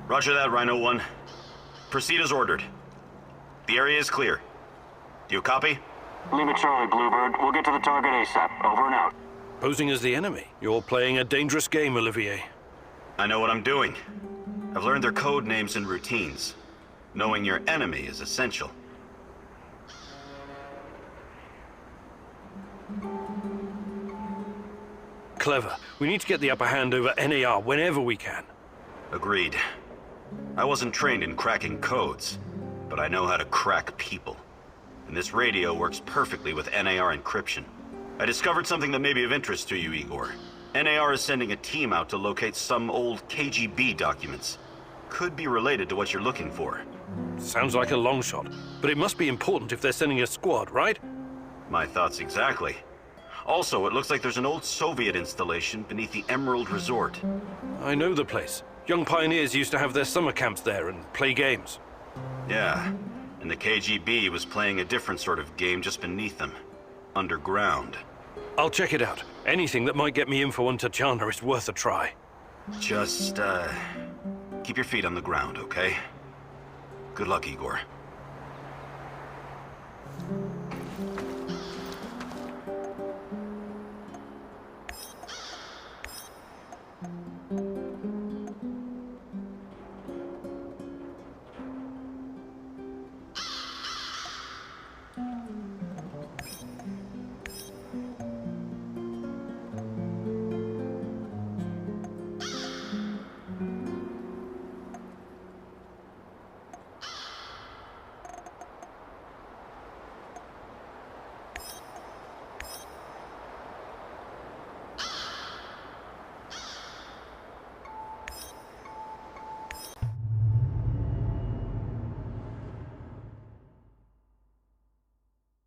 Roger that, Rhino 1. Proceed as ordered. The area is clear. Do you copy? Leave it, Charlie, Bluebird. We'll get to the target ASAP. Over and out. Posing as the enemy. You're playing a dangerous game, Olivier. I know what I'm doing. I've learned their code names and routines. Knowing your enemy is essential. Clever. We need to get the upper hand over NAR whenever we can. Agreed. I wasn't trained in cracking codes, but I know how to crack people. And this radio works perfectly with NAR encryption. I discovered something that may be of interest to you, Igor. NAR is sending a team out to locate some old KGB documents. Could be related to what you're looking for. Sounds like a long shot, but it must be important if they're sending a squad, right? My thoughts exactly. Also, it looks like there's an old Soviet installation beneath the Emerald Resort. I know the place. Young pioneers used to have their summer camps there and play games. Yeah, and the KGB was playing a different sort of game just beneath them. Underground. I'll check it out. Anything that might get me info on Tatiana is worth a try. Just, keep your feet on the ground, okay? Good luck, Igor.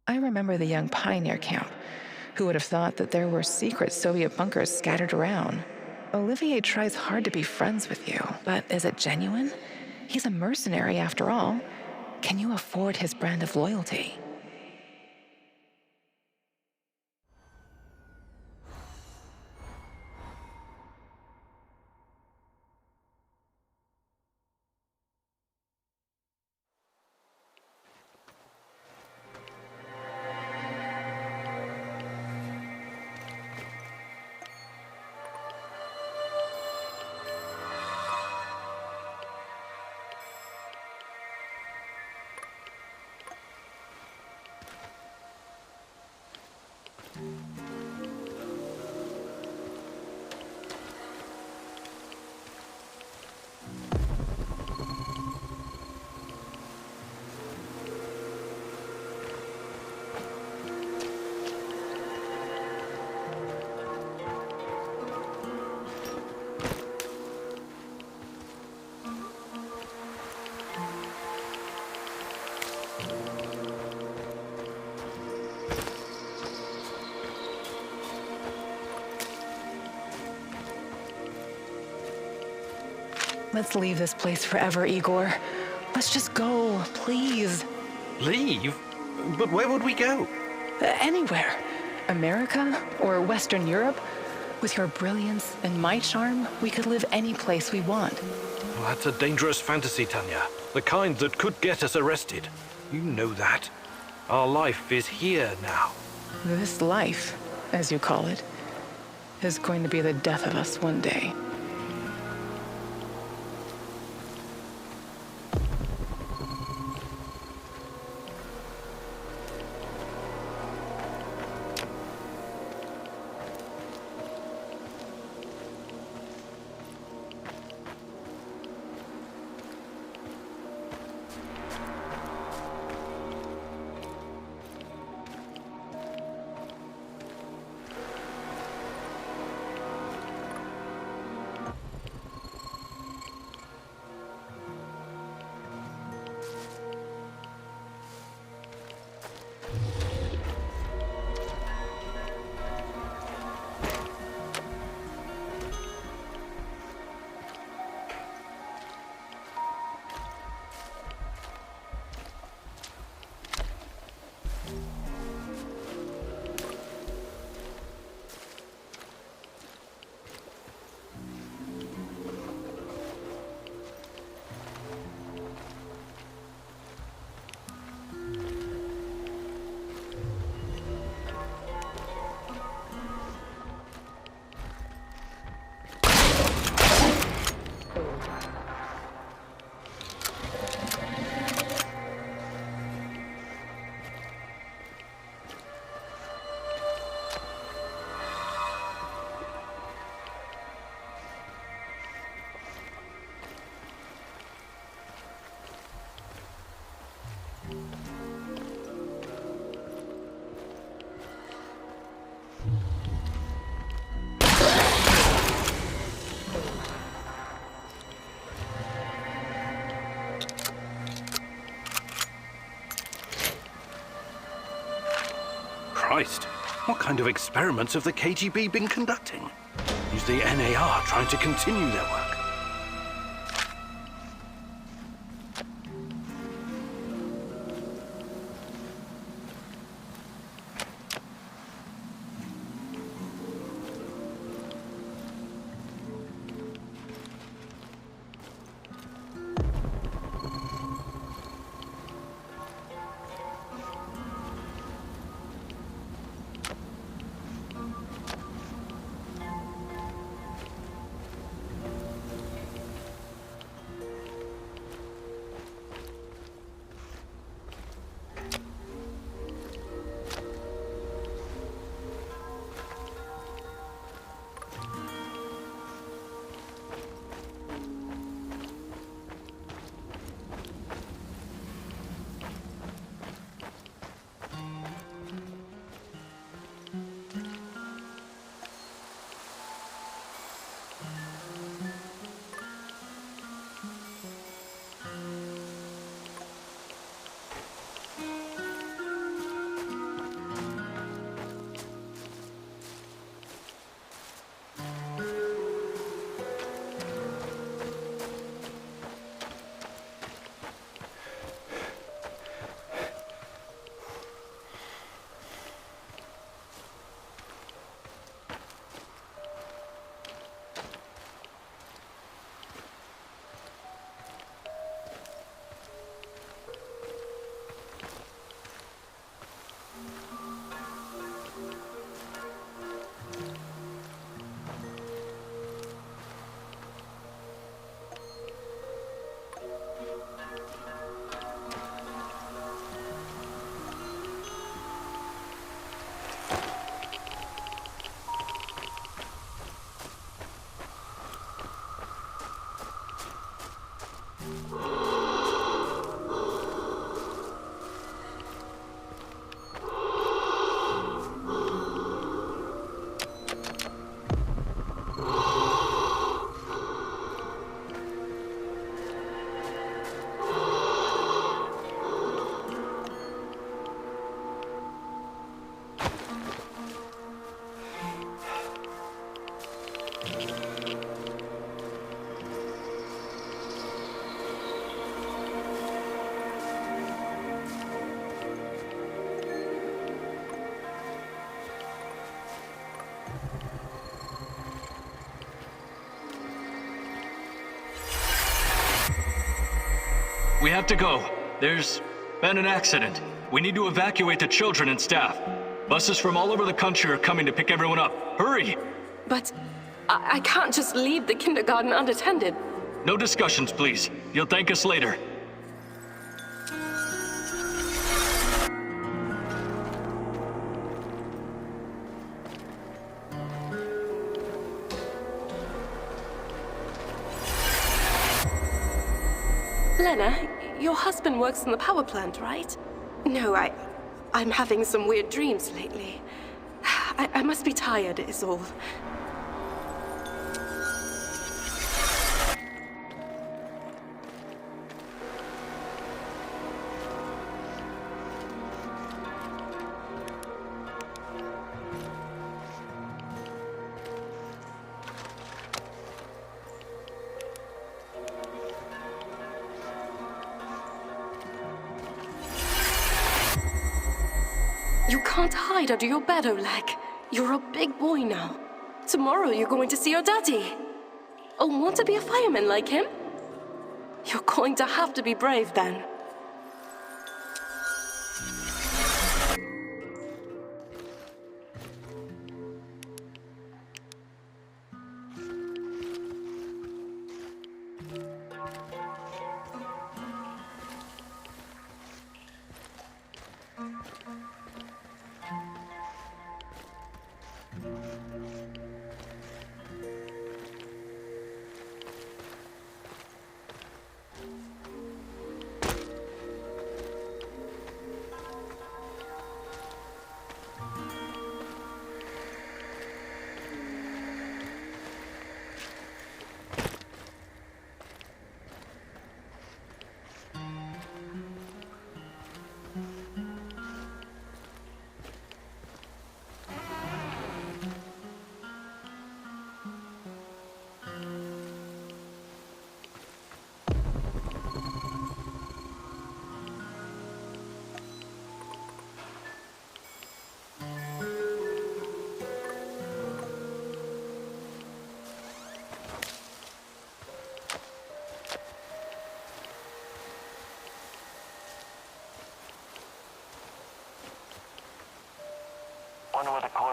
I remember the young pioneer camp. Who would have thought that there were secret Soviet bunkers scattered around? Olivier tries hard to be friends with you, but is it genuine? He's a mercenary after all. Can you afford his brand of loyalty? Let's leave this place forever, Igor. Let's just go, please. Leave? But where would we go? Anywhere. America or Western Europe. With your brilliance and my charm, we could live any place we want. Well, that's a dangerous fantasy, Tanya. The kind that could get us arrested. You know that. Our life is here now. This life, as you call it, is going to be the death of us one day. Christ! What kind of experiments have the KGB been conducting? Is the NAR trying to continue their work? We have to go. There's been an accident. We need to evacuate the children and staff. Buses from all over the country are coming to pick everyone up. Hurry! But I can't just leave the kindergarten unattended. No discussions, please. You'll thank us later. Lena, your husband works in the power plant, right? No, I'm having some weird dreams lately. I must be tired, is all. You can't hide under your bed, Oleg. You're a big boy now. Tomorrow you're going to see your daddy. Oh, want to be a fireman like him? You're going to have to be brave then.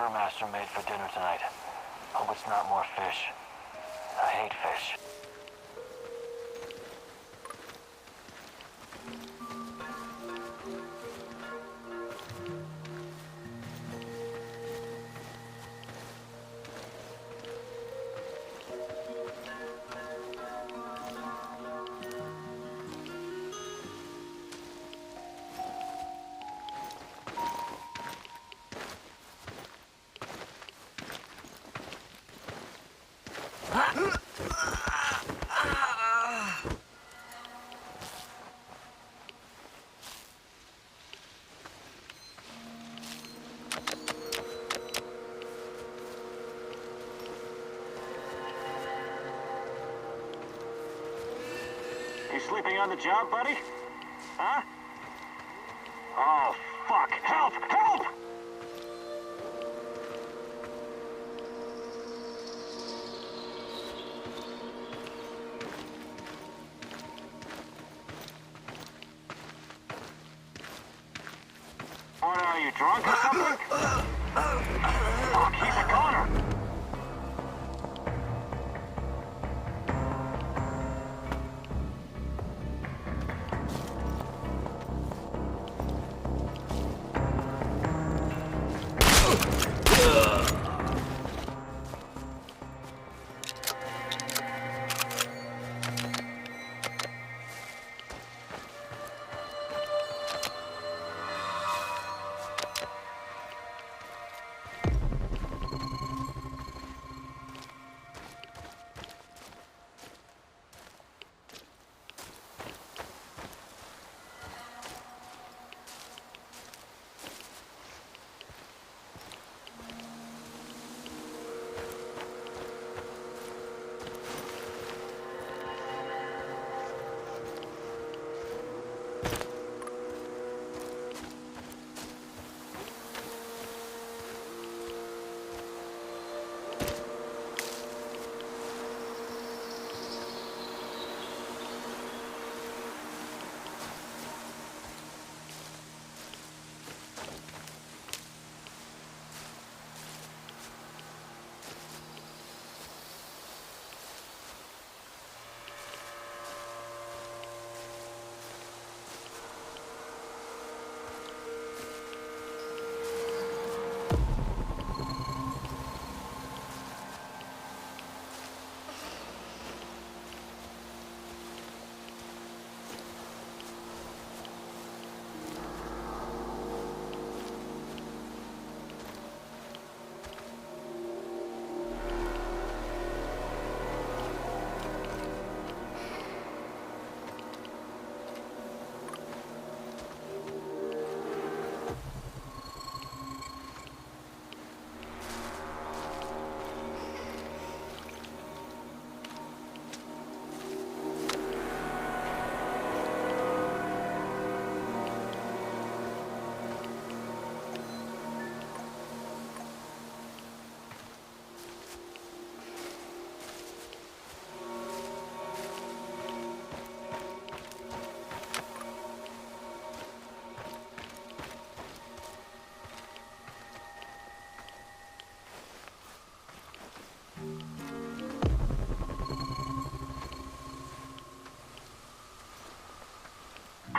quartermaster made for dinner tonight. Hope it's not more fish. I hate fish. You sleeping on the job, buddy? Huh? Oh, fuck! Help! Help! What are you, drunk or something? Fuck, he's a goner!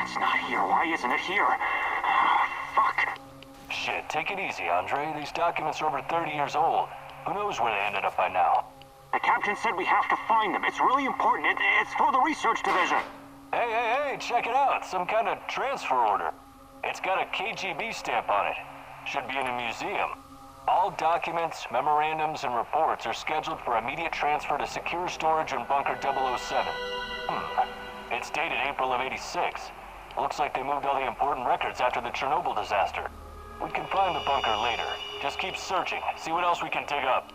It's not here. Why isn't it here? Fuck. Shit, take it easy, Andre. These documents are over 30 years old. Who knows where they ended up by now? The captain said we have to find them. It's really important. It's for the research division. Hey, check it out. Some kind of transfer order. It's got a KGB stamp on it. Should be in a museum. All documents, memorandums, and reports are scheduled for immediate transfer to secure storage in Bunker 007. It's dated April of '86. Looks like they moved all the important records after the Chernobyl disaster. We can find the bunker later. Just keep searching. See what else we can dig up.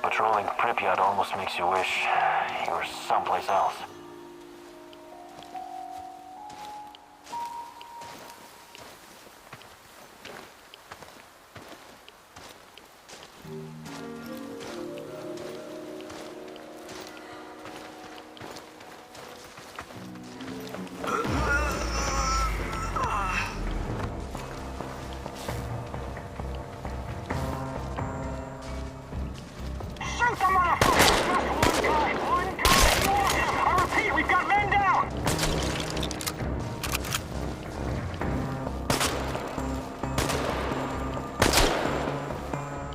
patrolling Pripyat almost makes you wish you were someplace else. Shoot the motherfucker! Just one guy! I repeat, we've got men down!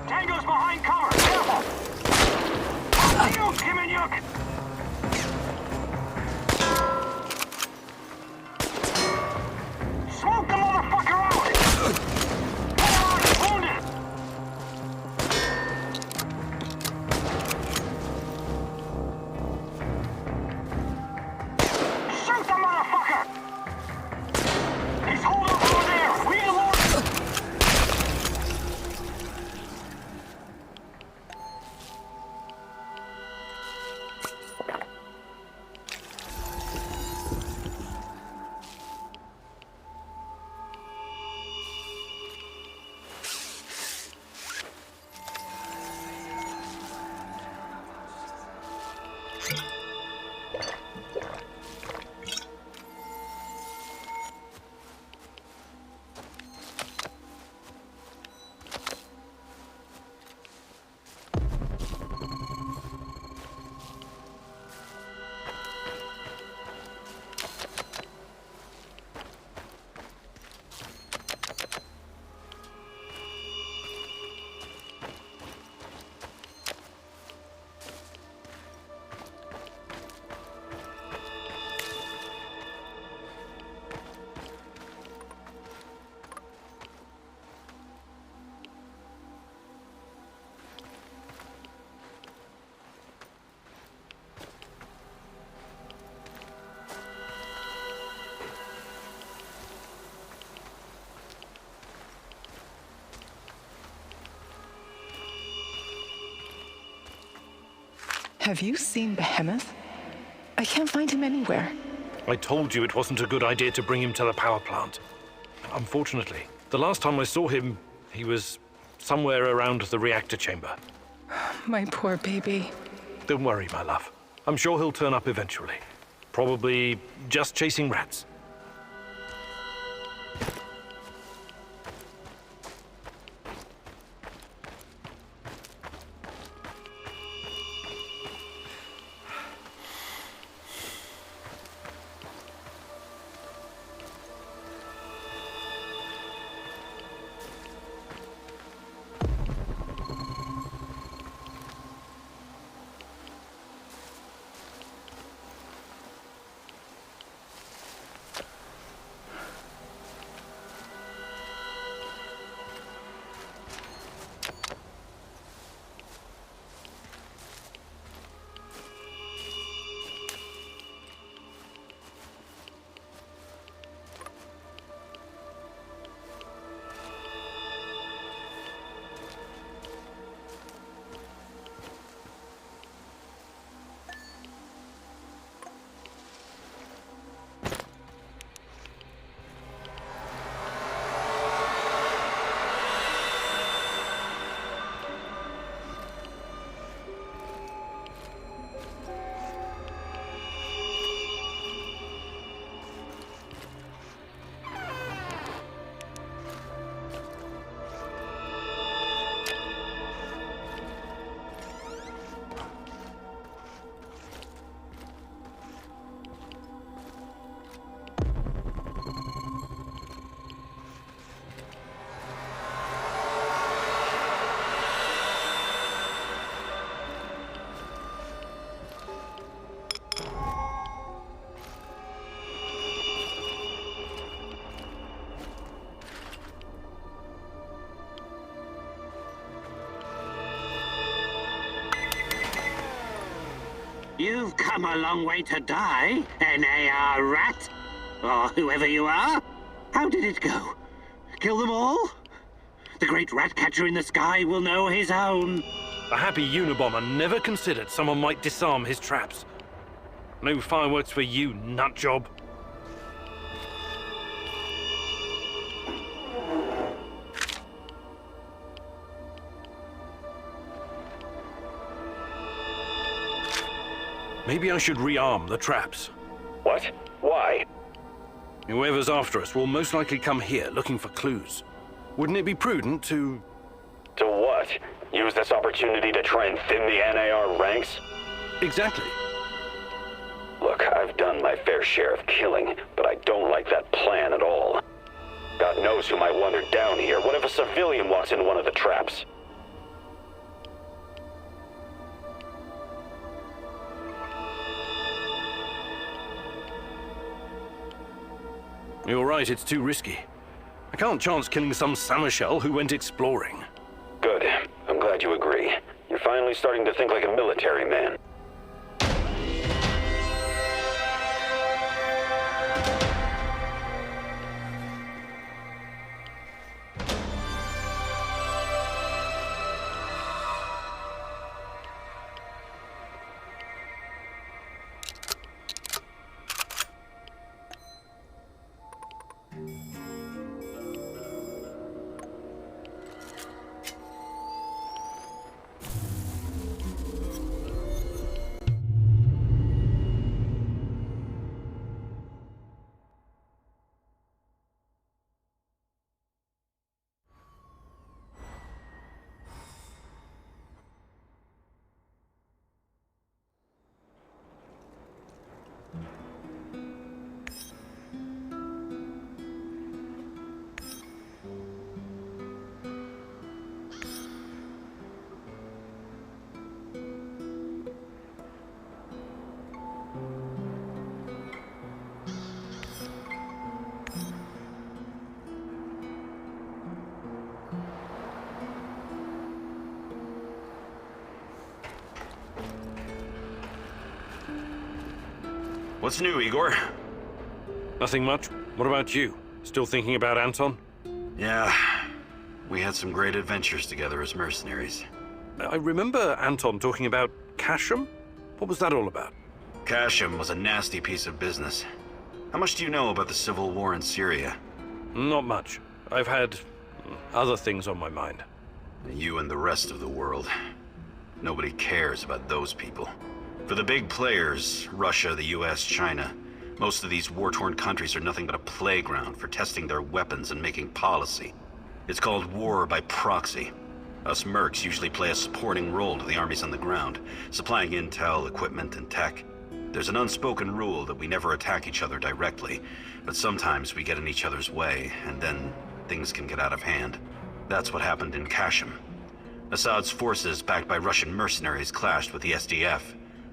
Tango's behind cover! Careful! You, Kim and Yuk! Smoke the motherfucker out! Come on, he's wounded! Shoot the motherfucker! He's holed up over there! Reload! Have you seen Behemoth? I can't find him anywhere. I told you it wasn't a good idea to bring him to the power plant. Unfortunately, the last time I saw him, he was somewhere around the reactor chamber. My poor baby. Don't worry, my love. I'm sure he'll turn up eventually. Probably just chasing rats. You've come a long way to die, NAR rat. Or whoever you are. How did it go? Kill them all? The great rat catcher in the sky will know his own. A happy Unabomber never considered someone might disarm his traps. No fireworks for you, nutjob. Maybe I should rearm the traps. What? Why? Whoever's after us will most likely come here looking for clues. Wouldn't it be prudent to... To what? Use this opportunity to try and thin the NAR ranks? Exactly. Look, I've done my fair share of killing, but I don't like that plan at all. God knows who might wander down here. What if a civilian walks into one of the traps? You're right, it's too risky. I can't chance killing some Samarshell who went exploring. Good. I'm glad you agree. You're finally starting to think like a military man. What's new, Igor? Nothing much. What about you? Still thinking about Anton? Yeah, we had some great adventures together as mercenaries. I remember Anton talking about Casham. What was that all about? Casham was a nasty piece of business. How much do you know about the civil war in Syria? Not much. I've had other things on my mind. You and the rest of the world. Nobody cares about those people. For the big players, Russia, the US, China, most of these war-torn countries are nothing but a playground for testing their weapons and making policy. It's called war by proxy. Us mercs usually play a supporting role to the armies on the ground, supplying intel, equipment, and tech. There's an unspoken rule that we never attack each other directly, but sometimes we get in each other's way, and then things can get out of hand. That's what happened in Casham. Assad's forces, backed by Russian mercenaries, clashed with the SDF,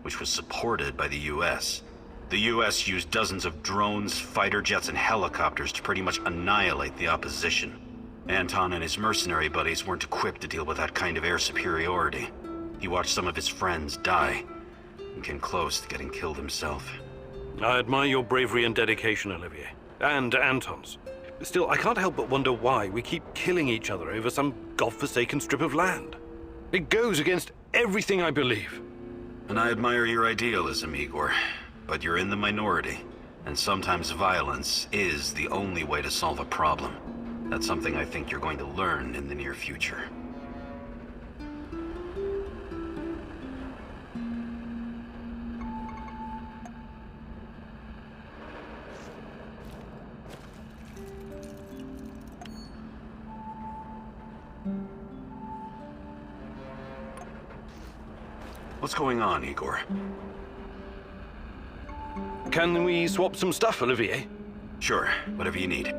which was supported by the US. The US used dozens of drones, fighter jets, and helicopters to pretty much annihilate the opposition. Anton and his mercenary buddies weren't equipped to deal with that kind of air superiority. He watched some of his friends die, and came close to getting killed himself. I admire your bravery and dedication, Olivier. And Anton's. Still, I can't help but wonder why we keep killing each other over some godforsaken strip of land. It goes against everything I believe. And I admire your idealism, Igor, but you're in the minority, and sometimes violence is the only way to solve a problem. That's something I think you're going to learn in the near future. What's going on, Igor? Can we swap some stuff, Olivier? Sure, whatever you need.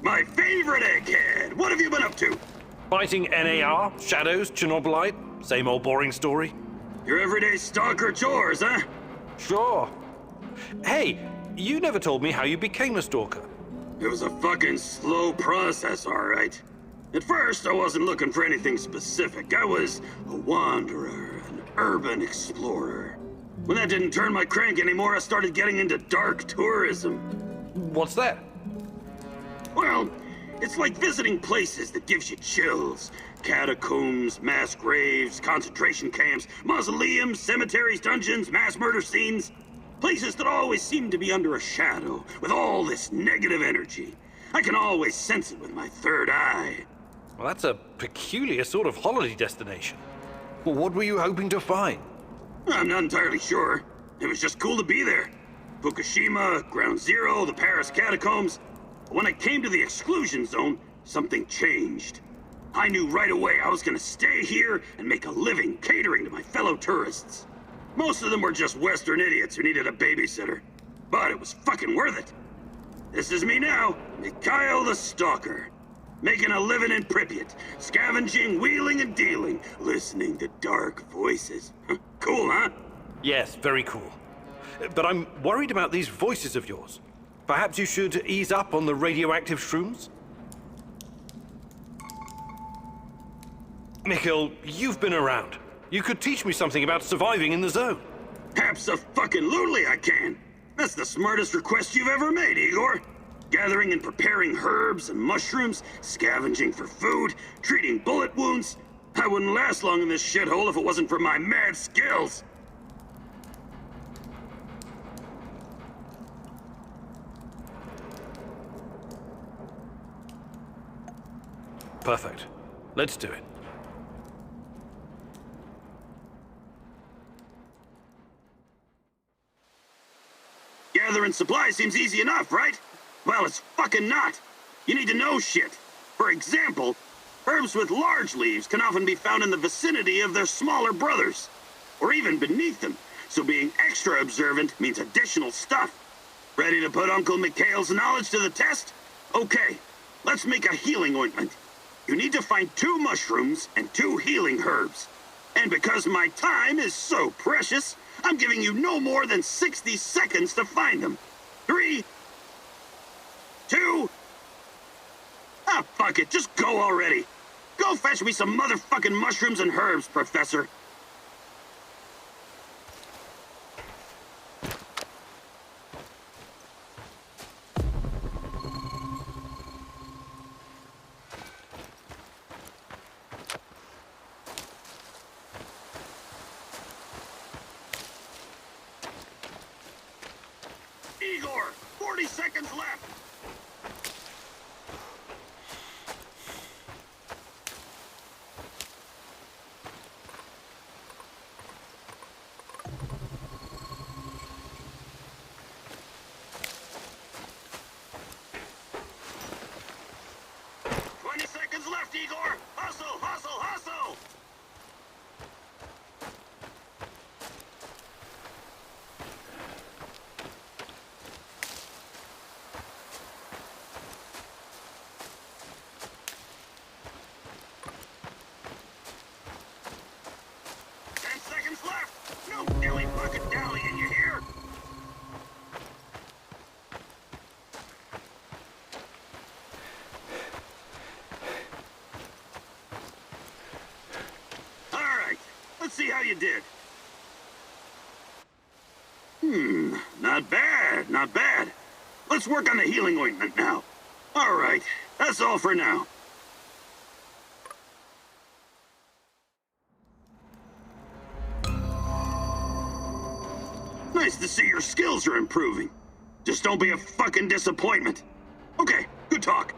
My favorite egghead! What have you been up to? Fighting NAR, shadows, ChernobyLite, same old boring story. Your everyday stalker chores, huh? Sure. Hey, you never told me how you became a stalker. It was a fucking slow process, all right. At first, I wasn't looking for anything specific. I was a wanderer, an urban explorer. When that didn't turn my crank anymore, I started getting into dark tourism. What's that? Well, it's like visiting places that gives you chills. Catacombs, mass graves, concentration camps, mausoleums, cemeteries, dungeons, mass murder scenes. Places that always seem to be under a shadow, with all this negative energy. I can always sense it with my third eye. Well, that's a peculiar sort of holiday destination. Well, what were you hoping to find? I'm not entirely sure. It was just cool to be there. Fukushima, Ground Zero, the Paris catacombs. But when I came to the exclusion zone, something changed. I knew right away I was gonna stay here and make a living catering to my fellow tourists. Most of them were just Western idiots who needed a babysitter. But it was fucking worth it. This is me now, Mikhail the Stalker. Making a living in Pripyat, scavenging, wheeling and dealing, listening to dark voices. Cool, huh? Yes, very cool. But I'm worried about these voices of yours. Perhaps you should ease up on the radioactive shrooms? Mikhail, you've been around. You could teach me something about surviving in the zone. Abso-fucking-lutely I can. That's the smartest request you've ever made, Igor. Gathering and preparing herbs and mushrooms, scavenging for food, treating bullet wounds. I wouldn't last long in this shithole if it wasn't for my mad skills. Perfect. Let's do it. Gathering supplies seems easy enough, right? Well, it's fucking not. You need to know shit. For example, herbs with large leaves can often be found in the vicinity of their smaller brothers, or even beneath them, so being extra observant means additional stuff. Ready to put Uncle Mikhail's knowledge to the test? Okay, let's make a healing ointment. You need to find 2 mushrooms and 2 healing herbs. And because my time is so precious, I'm giving you no more than 60 seconds to find them. 3, 2... Ah, fuck it, just go already. Go fetch me some motherfucking mushrooms and herbs, Professor. Igor, 40 seconds left. Left, Igor! Hustle, hustle, hustle! Left! No dilly-fucking-dallying, you hear? Alright, let's see how you did. Not bad, not bad. Let's work on the healing ointment now. Alright, that's all for now. Nice to see your skills are improving. Just don't be a fucking disappointment. Okay, good talk.